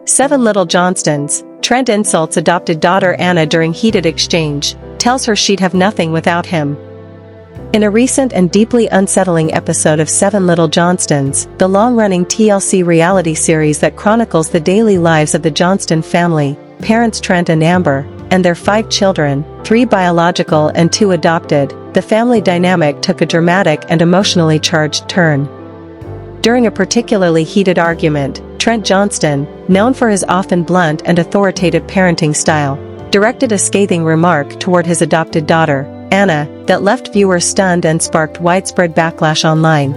7 Little Johnstons. Trent insults adopted daughter Anna during heated exchange, tells her she'd have nothing without him. In a recent and deeply unsettling episode of 7 Little Johnstons, the long-running TLC reality series that chronicles the daily lives of the Johnston family, parents Trent and Amber, and their 5 children, 3 biological and 2 adopted, the family dynamic took a dramatic and emotionally charged turn. During a particularly heated argument, Trent Johnston, known for his often blunt and authoritative parenting style, directed a scathing remark toward his adopted daughter, Anna, that left viewers stunned and sparked widespread backlash online.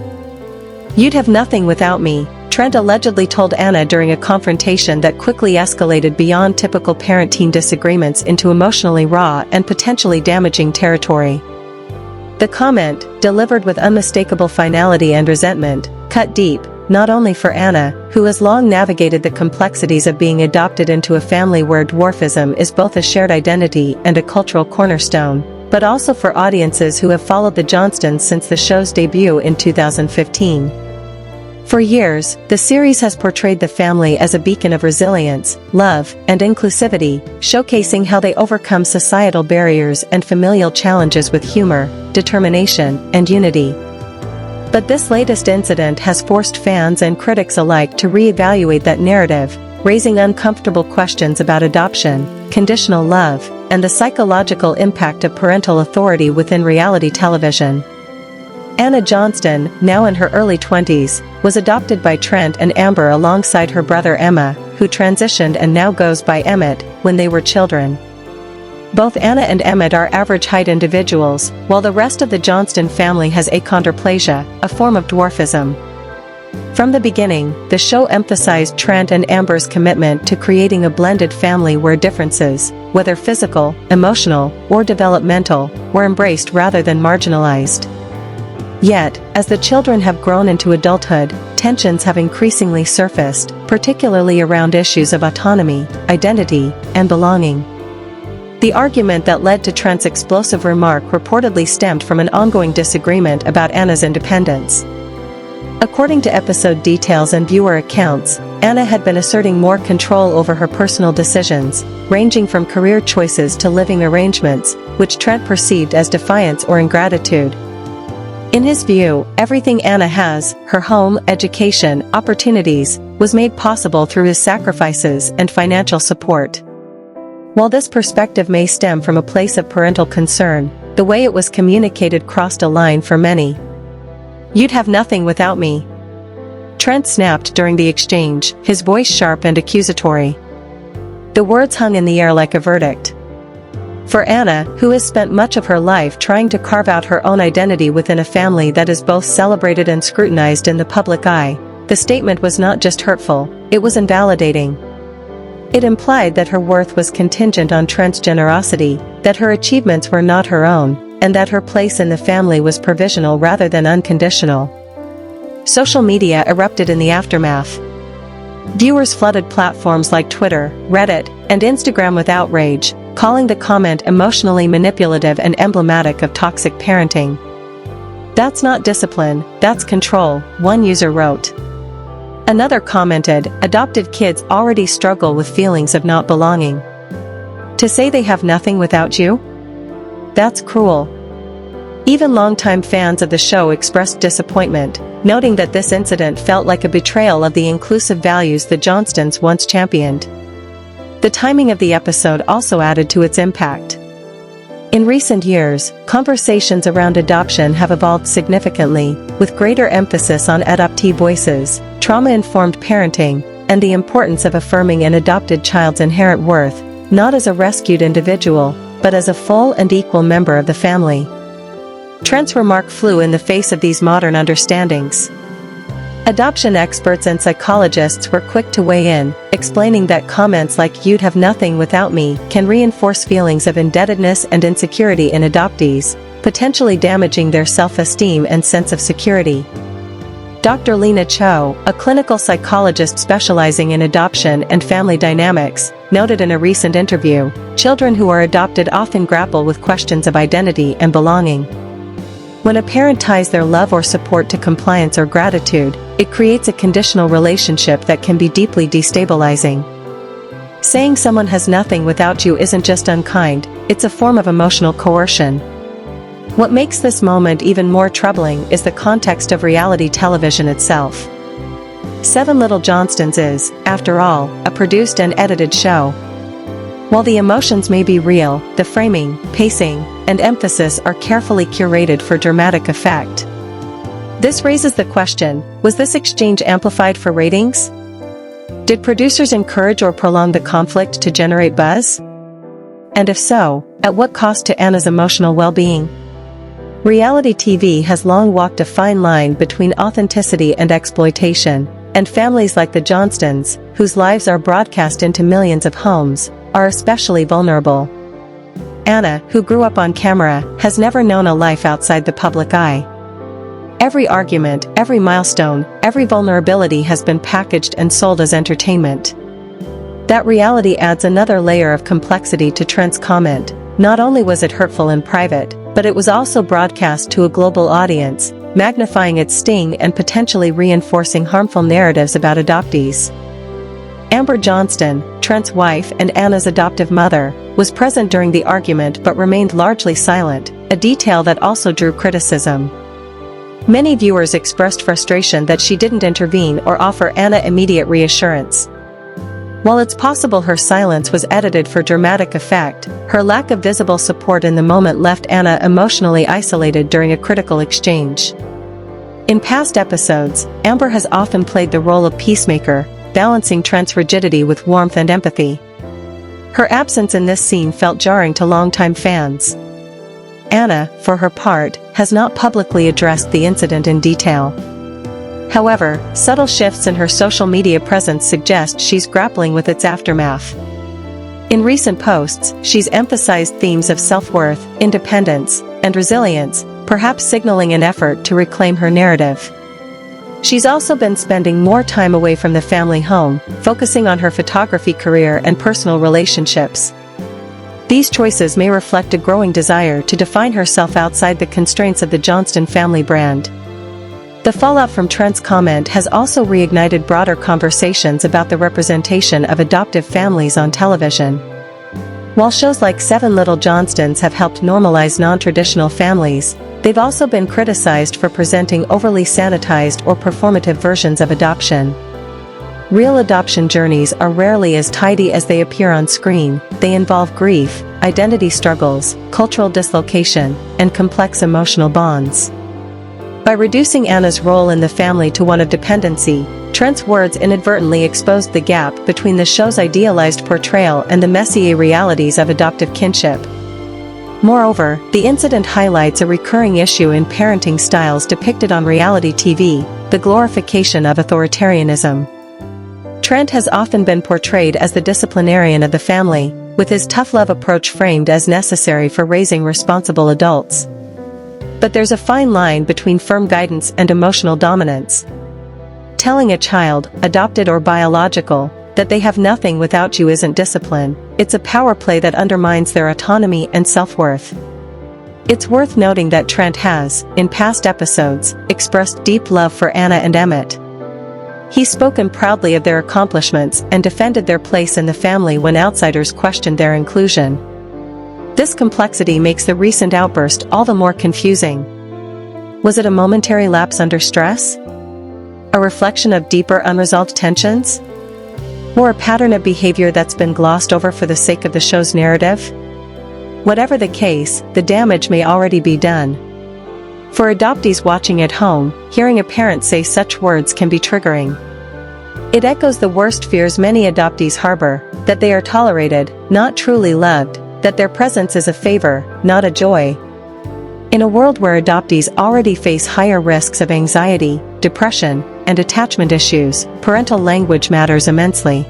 "You'd have nothing without me," Trent allegedly told Anna during a confrontation that quickly escalated beyond typical parent-teen disagreements into emotionally raw and potentially damaging territory. The comment, delivered with unmistakable finality and resentment, cut deep, not only for Anna, who has long navigated the complexities of being adopted into a family where dwarfism is both a shared identity and a cultural cornerstone, but also for audiences who have followed the Johnstons since the show's debut in 2015. For years, the series has portrayed the family as a beacon of resilience, love, and inclusivity, showcasing how they overcome societal barriers and familial challenges with humor, determination, and unity. But this latest incident has forced fans and critics alike to re-evaluate that narrative, raising uncomfortable questions about adoption, conditional love, and the psychological impact of parental authority within reality television. Anna Johnston, now in her early 20s, was adopted by Trent and Amber alongside her brother Emma, who transitioned and now goes by Emmett, when they were children. Both Anna and Emmett are average-height individuals, while the rest of the Johnston family has achondroplasia, a form of dwarfism. From the beginning, the show emphasized Trent and Amber's commitment to creating a blended family where differences, whether physical, emotional, or developmental, were embraced rather than marginalized. Yet, as the children have grown into adulthood, tensions have increasingly surfaced, particularly around issues of autonomy, identity, and belonging. The argument that led to Trent's explosive remark reportedly stemmed from an ongoing disagreement about Anna's independence. According to episode details and viewer accounts, Anna had been asserting more control over her personal decisions, ranging from career choices to living arrangements, which Trent perceived as defiance or ingratitude. In his view, everything Anna has, her home, education, opportunities, was made possible through his sacrifices and financial support. While this perspective may stem from a place of parental concern, the way it was communicated crossed a line for many. "You'd have nothing without me," Trent snapped during the exchange, his voice sharp and accusatory. The words hung in the air like a verdict. For Anna, who has spent much of her life trying to carve out her own identity within a family that is both celebrated and scrutinized in the public eye, the statement was not just hurtful, it was invalidating. It implied that her worth was contingent on Trent's generosity, that her achievements were not her own, and that her place in the family was provisional rather than unconditional. Social media erupted in the aftermath. Viewers flooded platforms like Twitter, Reddit, and Instagram with outrage, calling the comment emotionally manipulative and emblematic of toxic parenting. "That's not discipline, that's control," one user wrote. Another commented, "Adopted kids already struggle with feelings of not belonging. To say they have nothing without you? That's cruel." Even longtime fans of the show expressed disappointment, noting that this incident felt like a betrayal of the inclusive values the Johnstons once championed. The timing of the episode also added to its impact. In recent years, conversations around adoption have evolved significantly, with greater emphasis on adoptee voices, trauma-informed parenting, and the importance of affirming an adopted child's inherent worth, not as a rescued individual, but as a full and equal member of the family. Trent's remark flew in the face of these modern understandings. Adoption experts and psychologists were quick to weigh in, explaining that comments like "you'd have nothing without me" can reinforce feelings of indebtedness and insecurity in adoptees, potentially damaging their self-esteem and sense of security. Dr. Lena Cho, a clinical psychologist specializing in adoption and family dynamics, noted in a recent interview, children who are adopted often grapple with questions of identity and belonging. When a parent ties their love or support to compliance or gratitude, it creates a conditional relationship that can be deeply destabilizing. Saying someone has nothing without you isn't just unkind, it's a form of emotional coercion. What makes this moment even more troubling is the context of reality television itself. 7 Little Johnstons is, after all, a produced and edited show. While the emotions may be real, the framing, pacing, and emphasis are carefully curated for dramatic effect. This raises the question, was this exchange amplified for ratings? Did producers encourage or prolong the conflict to generate buzz? And if so, at what cost to Anna's emotional well-being? Reality TV has long walked a fine line between authenticity and exploitation, and families like the Johnstons, whose lives are broadcast into millions of homes, are especially vulnerable. Anna, who grew up on camera, has never known a life outside the public eye. Every argument, every milestone, every vulnerability has been packaged and sold as entertainment. That reality adds another layer of complexity to Trent's comment. Not only was it hurtful in private, but it was also broadcast to a global audience, magnifying its sting and potentially reinforcing harmful narratives about adoptees. Amber Johnston, Trent's wife and Anna's adoptive mother, was present during the argument but remained largely silent, a detail that also drew criticism. Many viewers expressed frustration that she didn't intervene or offer Anna immediate reassurance. While it's possible her silence was edited for dramatic effect, her lack of visible support in the moment left Anna emotionally isolated during a critical exchange. In past episodes, Amber has often played the role of peacemaker, balancing Trent's rigidity with warmth and empathy. Her absence in this scene felt jarring to longtime fans. Anna, for her part, has not publicly addressed the incident in detail. However, subtle shifts in her social media presence suggest she's grappling with its aftermath. In recent posts, she's emphasized themes of self-worth, independence, and resilience, perhaps signaling an effort to reclaim her narrative. She's also been spending more time away from the family home, focusing on her photography career and personal relationships. These choices may reflect a growing desire to define herself outside the constraints of the Johnston family brand. The fallout from Trent's comment has also reignited broader conversations about the representation of adoptive families on television. While shows like 7 Little Johnstons have helped normalize non-traditional families, they've also been criticized for presenting overly sanitized or performative versions of adoption. Real adoption journeys are rarely as tidy as they appear on screen. They involve grief, identity struggles, cultural dislocation, and complex emotional bonds. By reducing Anna's role in the family to one of dependency, Trent's words inadvertently exposed the gap between the show's idealized portrayal and the messy realities of adoptive kinship. Moreover, the incident highlights a recurring issue in parenting styles depicted on reality TV, the glorification of authoritarianism. Trent has often been portrayed as the disciplinarian of the family, with his tough love approach framed as necessary for raising responsible adults. But there's a fine line between firm guidance and emotional dominance. Telling a child, adopted or biological, that they have nothing without you isn't discipline, it's a power play that undermines their autonomy and self-worth. It's worth noting that Trent has, in past episodes, expressed deep love for Anna and Emmett. He's spoken proudly of their accomplishments and defended their place in the family when outsiders questioned their inclusion. This complexity makes the recent outburst all the more confusing. Was it a momentary lapse under stress? A reflection of deeper unresolved tensions? Or a pattern of behavior that's been glossed over for the sake of the show's narrative? Whatever the case, the damage may already be done. For adoptees watching at home, hearing a parent say such words can be triggering. It echoes the worst fears many adoptees harbor, that they are tolerated, not truly loved, that their presence is a favor, not a joy. In a world where adoptees already face higher risks of anxiety, depression, and attachment issues, parental language matters immensely.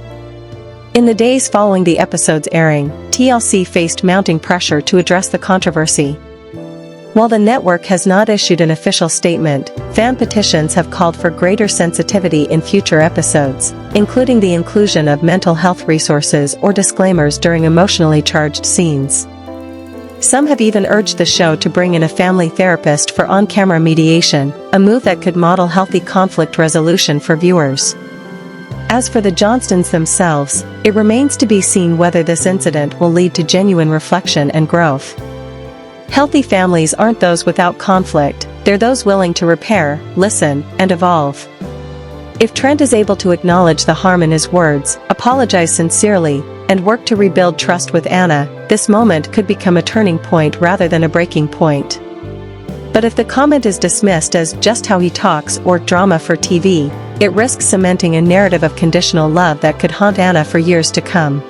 In the days following the episode's airing, TLC faced mounting pressure to address the controversy. While the network has not issued an official statement, fan petitions have called for greater sensitivity in future episodes, including the inclusion of mental health resources or disclaimers during emotionally charged scenes. Some have even urged the show to bring in a family therapist for on-camera mediation, a move that could model healthy conflict resolution for viewers. As for the Johnstons themselves, it remains to be seen whether this incident will lead to genuine reflection and growth. Healthy families aren't those without conflict, they're those willing to repair, listen, and evolve. If Trent is able to acknowledge the harm in his words, apologize sincerely, and work to rebuild trust with Anna, this moment could become a turning point rather than a breaking point. But if the comment is dismissed as just how he talks or drama for TV, it risks cementing a narrative of conditional love that could haunt Anna for years to come.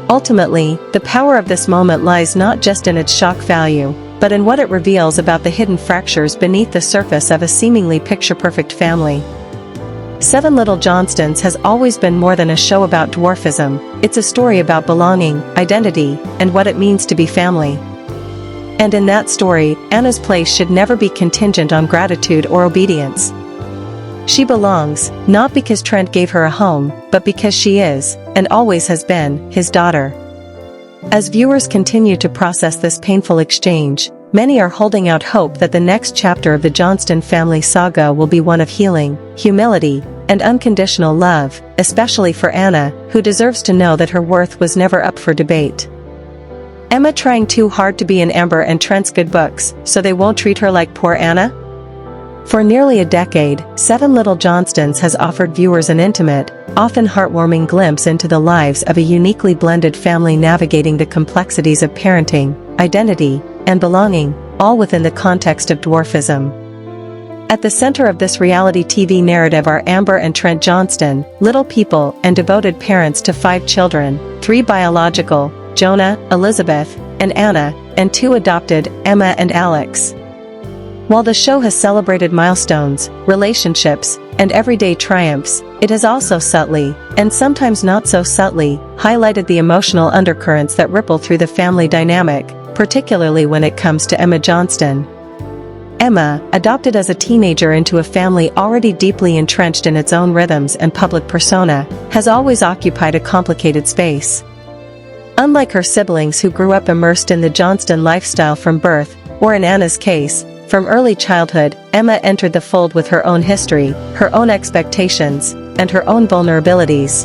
Ultimately, the power of this moment lies not just in its shock value, but in what it reveals about the hidden fractures beneath the surface of a seemingly picture-perfect family. Seven Little Johnstons has always been more than a show about dwarfism, it's a story about belonging, identity, and what it means to be family. And in that story, Anna's place should never be contingent on gratitude or obedience. She belongs, not because Trent gave her a home, but because she is, and always has been, his daughter. As viewers continue to process this painful exchange, many are holding out hope that the next chapter of the Johnston family saga will be one of healing, humility, and unconditional love, especially for Anna, who deserves to know that her worth was never up for debate. Emma trying too hard to be in Amber and Trent's good books, so they won't treat her like poor Anna? For nearly a decade, Seven Little Johnstons has offered viewers an intimate, often heartwarming glimpse into the lives of a uniquely blended family navigating the complexities of parenting, identity, and belonging, all within the context of dwarfism. At the center of this reality TV narrative are Amber and Trent Johnston, little people and devoted parents to 5 children, 3 biological, Jonah, Elizabeth, and Anna, and 2 adopted, Emma and Alex. While the show has celebrated milestones, relationships, and everyday triumphs, it has also subtly, and sometimes not so subtly, highlighted the emotional undercurrents that ripple through the family dynamic, particularly when it comes to Emma Johnston. Emma, adopted as a teenager into a family already deeply entrenched in its own rhythms and public persona, has always occupied a complicated space. Unlike her siblings who grew up immersed in the Johnston lifestyle from birth, or in Anna's case, from early childhood, Emma entered the fold with her own history, her own expectations, and her own vulnerabilities.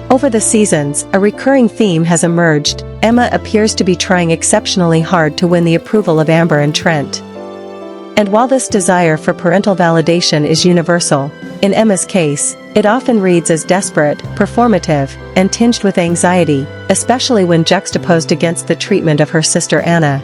Over the seasons, a recurring theme has emerged: Emma appears to be trying exceptionally hard to win the approval of Amber and Trent. And while this desire for parental validation is universal, in Emma's case, it often reads as desperate, performative, and tinged with anxiety, especially when juxtaposed against the treatment of her sister Anna.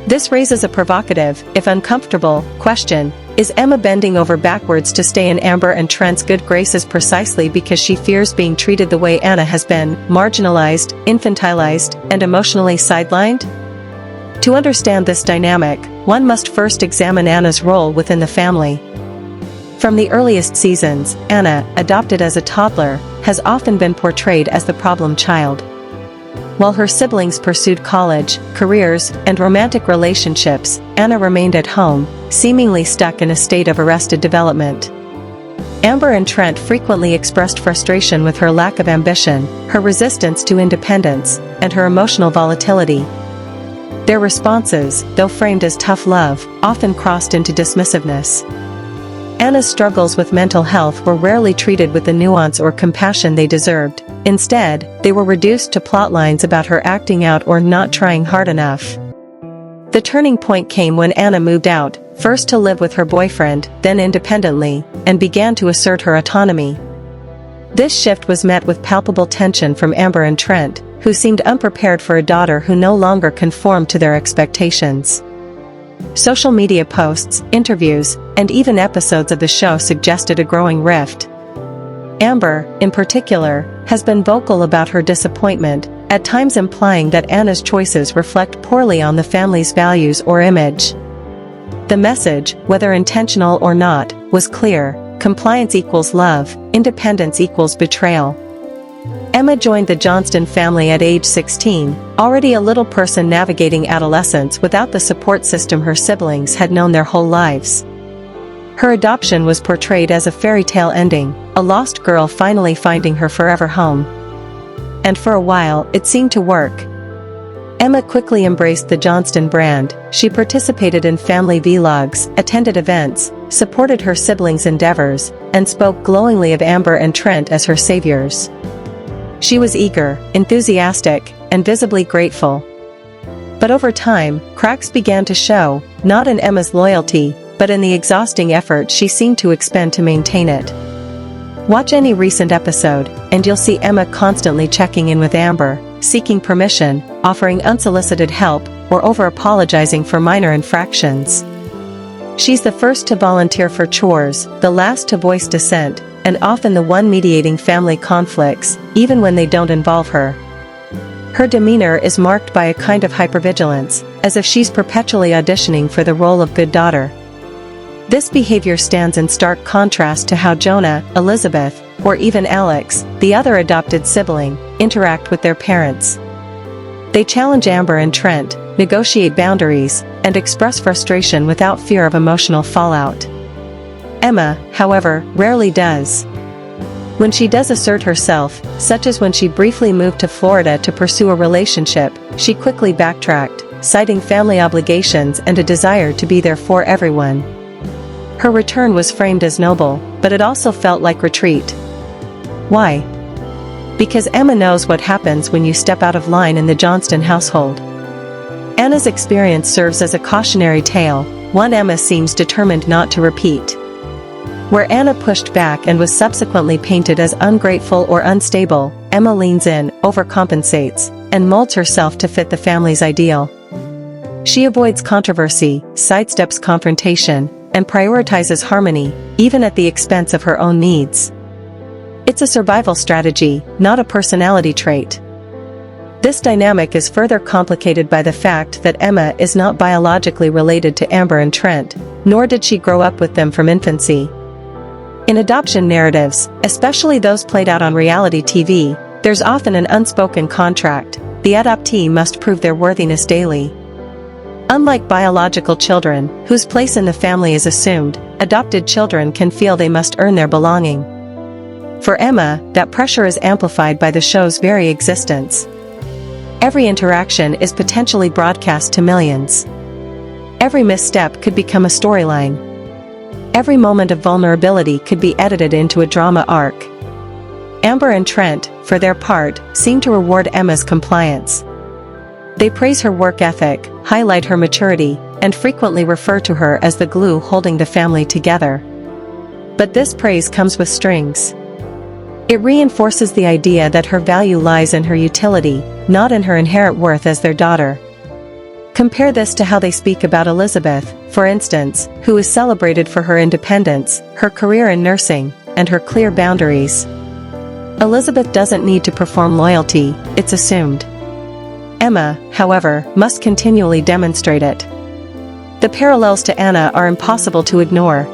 This raises a provocative, if uncomfortable, question: is Emma bending over backwards to stay in Amber and Trent's good graces precisely because she fears being treated the way Anna has been, marginalized, infantilized, and emotionally sidelined? To understand this dynamic, one must first examine Anna's role within the family. From the earliest seasons, Anna, adopted as a toddler, has often been portrayed as the problem child. While her siblings pursued college, careers, and romantic relationships, Anna remained at home, seemingly stuck in a state of arrested development. Amber and Trent frequently expressed frustration with her lack of ambition, her resistance to independence, and her emotional volatility. Their responses, though framed as tough love, often crossed into dismissiveness. Anna's struggles with mental health were rarely treated with the nuance or compassion they deserved. Instead, they were reduced to plotlines about her acting out or not trying hard enough. The turning point came when Anna moved out, first to live with her boyfriend, then independently, and began to assert her autonomy. This shift was met with palpable tension from Amber and Trent, who seemed unprepared for a daughter who no longer conformed to their expectations. Social media posts, interviews, and even episodes of the show suggested a growing rift. Amber, in particular, has been vocal about her disappointment, at times implying that Anna's choices reflect poorly on the family's values or image. The message, whether intentional or not, was clear: compliance equals love, independence equals betrayal. Emma joined the Johnston family at age 16, already a little person navigating adolescence without the support system her siblings had known their whole lives. Her adoption was portrayed as a fairy tale ending, a lost girl finally finding her forever home. And for a while, it seemed to work. Emma quickly embraced the Johnston brand. She participated in family vlogs, attended events, supported her siblings' endeavors, and spoke glowingly of Amber and Trent as her saviors. She was eager, enthusiastic, and visibly grateful. But over time, cracks began to show, not in Emma's loyalty, but in the exhausting effort she seemed to expend to maintain it. Watch any recent episode, and you'll see Emma constantly checking in with Amber, seeking permission, offering unsolicited help, or over-apologizing for minor infractions. She's the first to volunteer for chores, the last to voice dissent, and often the one mediating family conflicts, even when they don't involve her. Her demeanor is marked by a kind of hypervigilance, as if she's perpetually auditioning for the role of good daughter. This behavior stands in stark contrast to how Jonah, Elizabeth, or even Alex, the other adopted sibling, interact with their parents. They challenge Amber and Trent, negotiate boundaries, and express frustration without fear of emotional fallout. Emma, however, rarely does. When she does assert herself, such as when she briefly moved to Florida to pursue a relationship, she quickly backtracked, citing family obligations and a desire to be there for everyone. Her return was framed as noble, but it also felt like retreat. Why? Because Emma knows what happens when you step out of line in the Johnston household. Anna's experience serves as a cautionary tale, one Emma seems determined not to repeat. Where Anna pushed back and was subsequently painted as ungrateful or unstable, Emma leans in, overcompensates, and molds herself to fit the family's ideal. She avoids controversy, sidesteps confrontation, and prioritizes harmony, even at the expense of her own needs. It's a survival strategy, not a personality trait. This dynamic is further complicated by the fact that Emma is not biologically related to Amber and Trent, nor did she grow up with them from infancy. In adoption narratives, especially those played out on reality TV, there's often an unspoken contract: the adoptee must prove their worthiness daily. Unlike biological children, whose place in the family is assumed, adopted children can feel they must earn their belonging. For Emma, that pressure is amplified by the show's very existence. Every interaction is potentially broadcast to millions. Every misstep could become a storyline. Every moment of vulnerability could be edited into a drama arc. Amber and Trent, for their part, seem to reward Emma's compliance. They praise her work ethic, highlight her maturity, and frequently refer to her as the glue holding the family together. But this praise comes with strings. It reinforces the idea that her value lies in her utility, not in her inherent worth as their daughter. Compare this to how they speak about Elizabeth, for instance, who is celebrated for her independence, her career in nursing, and her clear boundaries. Elizabeth doesn't need to perform loyalty, it's assumed. Emma, however, must continually demonstrate it. The parallels to Anna are impossible to ignore.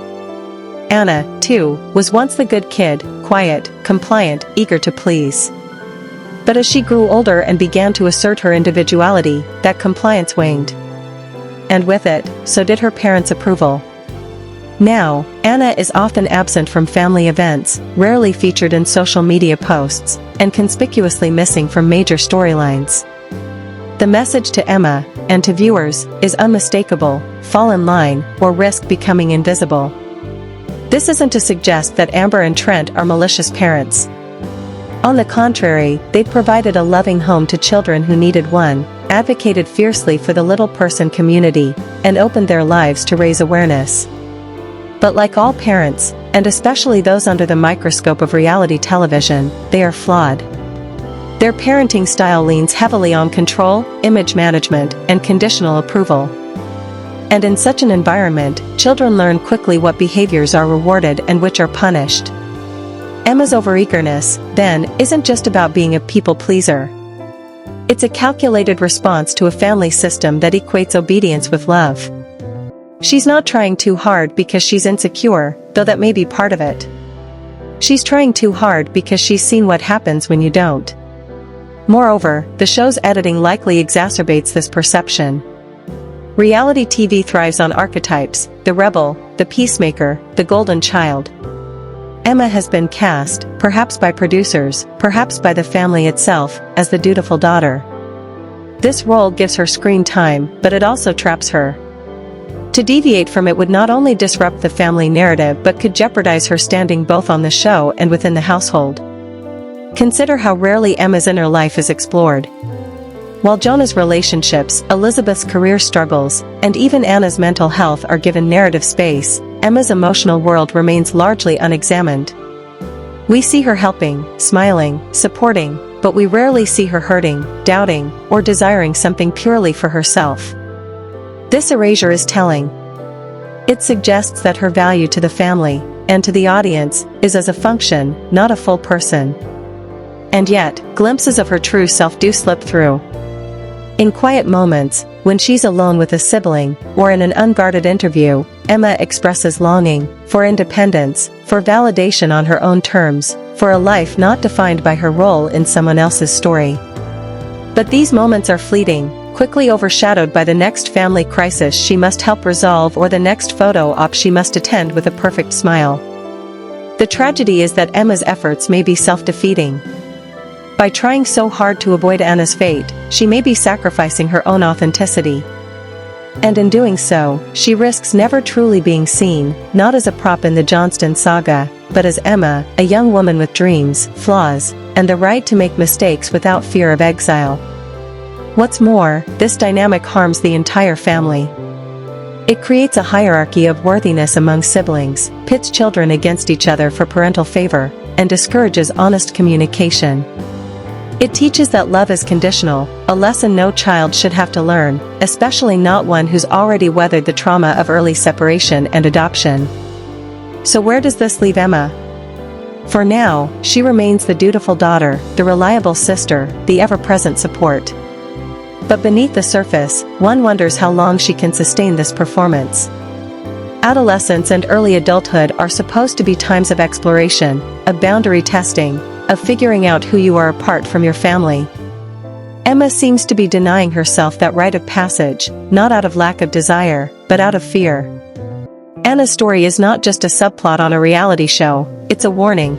Anna, too, was once the good kid, quiet, compliant, eager to please. But as she grew older and began to assert her individuality, that compliance waned. And with it, so did her parents' approval. Now, Anna is often absent from family events, rarely featured in social media posts, and conspicuously missing from major storylines. The message to Emma, and to viewers, is unmistakable: fall in line, or risk becoming invisible. This isn't to suggest that Amber and Trent are malicious parents. On the contrary, they'd provided a loving home to children who needed one, advocated fiercely for the little person community, and opened their lives to raise awareness. But like all parents, and especially those under the microscope of reality television, they are flawed. Their parenting style leans heavily on control, image management, and conditional approval. And in such an environment, children learn quickly what behaviors are rewarded and which are punished. Emma's overeagerness, then, isn't just about being a people pleaser. It's a calculated response to a family system that equates obedience with love. She's not trying too hard because she's insecure, though that may be part of it. She's trying too hard because she's seen what happens when you don't. Moreover, the show's editing likely exacerbates this perception. Reality TV thrives on archetypes: the rebel, the peacemaker, the golden child. Emma has been cast, perhaps by producers, perhaps by the family itself, as the dutiful daughter. This role gives her screen time, but it also traps her. To deviate from it would not only disrupt the family narrative but could jeopardize her standing both on the show and within the household. Consider how rarely Emma's inner life is explored. While Jonah's relationships, Elizabeth's career struggles, and even Anna's mental health are given narrative space, Emma's emotional world remains largely unexamined. We see her helping, smiling, supporting, but we rarely see her hurting, doubting, or desiring something purely for herself. This erasure is telling. It suggests that her value to the family, and to the audience, is as a function, not a full person. And yet, glimpses of her true self do slip through. In quiet moments, when she's alone with a sibling, or in an unguarded interview, Emma expresses longing for independence, for validation on her own terms, for a life not defined by her role in someone else's story. But these moments are fleeting, quickly overshadowed by the next family crisis she must help resolve or the next photo op she must attend with a perfect smile. The tragedy is that Emma's efforts may be self-defeating. By trying so hard to avoid Anna's fate, she may be sacrificing her own authenticity. And in doing so, she risks never truly being seen, not as a prop in the Johnston saga, but as Emma, a young woman with dreams, flaws, and the right to make mistakes without fear of exile. What's more, this dynamic harms the entire family. It creates a hierarchy of worthiness among siblings, pits children against each other for parental favor, and discourages honest communication. It teaches that love is conditional, a lesson no child should have to learn, especially not one who's already weathered the trauma of early separation and adoption. So where does this leave Emma? For now, she remains the dutiful daughter, the reliable sister, the ever-present support. But beneath the surface, one wonders how long she can sustain this performance. Adolescence and early adulthood are supposed to be times of exploration, of boundary testing, of figuring out who you are apart from your family. Emma seems to be denying herself that rite of passage, not out of lack of desire, but out of fear. Anna's story is not just a subplot on a reality show, it's a warning.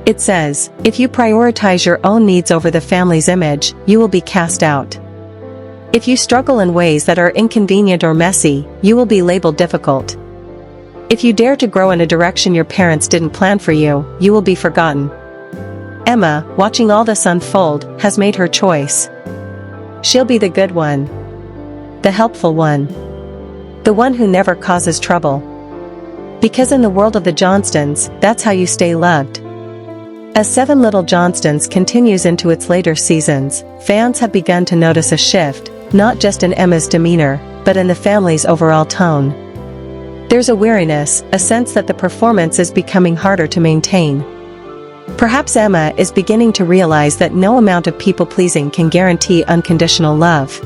It says, if you prioritize your own needs over the family's image, you will be cast out. If you struggle in ways that are inconvenient or messy, you will be labeled difficult. If you dare to grow in a direction your parents didn't plan for you, you will be forgotten. Emma, watching all this unfold, has made her choice. She'll be the good one. The helpful one. The one who never causes trouble. Because in the world of the Johnstons, that's how you stay loved. As Seven Little Johnstons continues into its later seasons, fans have begun to notice a shift, not just in Emma's demeanor, but in the family's overall tone. There's a weariness, a sense that the performance is becoming harder to maintain. Perhaps Emma is beginning to realize that no amount of people-pleasing can guarantee unconditional love.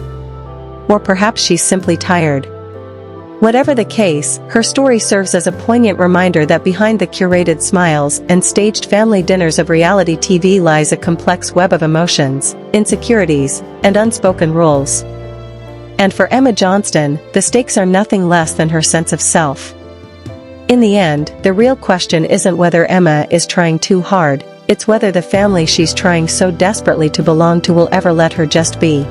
Or perhaps she's simply tired. Whatever the case, her story serves as a poignant reminder that behind the curated smiles and staged family dinners of reality TV lies a complex web of emotions, insecurities, and unspoken rules. And for Emma Johnston, the stakes are nothing less than her sense of self. In the end, the real question isn't whether Emma is trying too hard, it's whether the family she's trying so desperately to belong to will ever let her just be.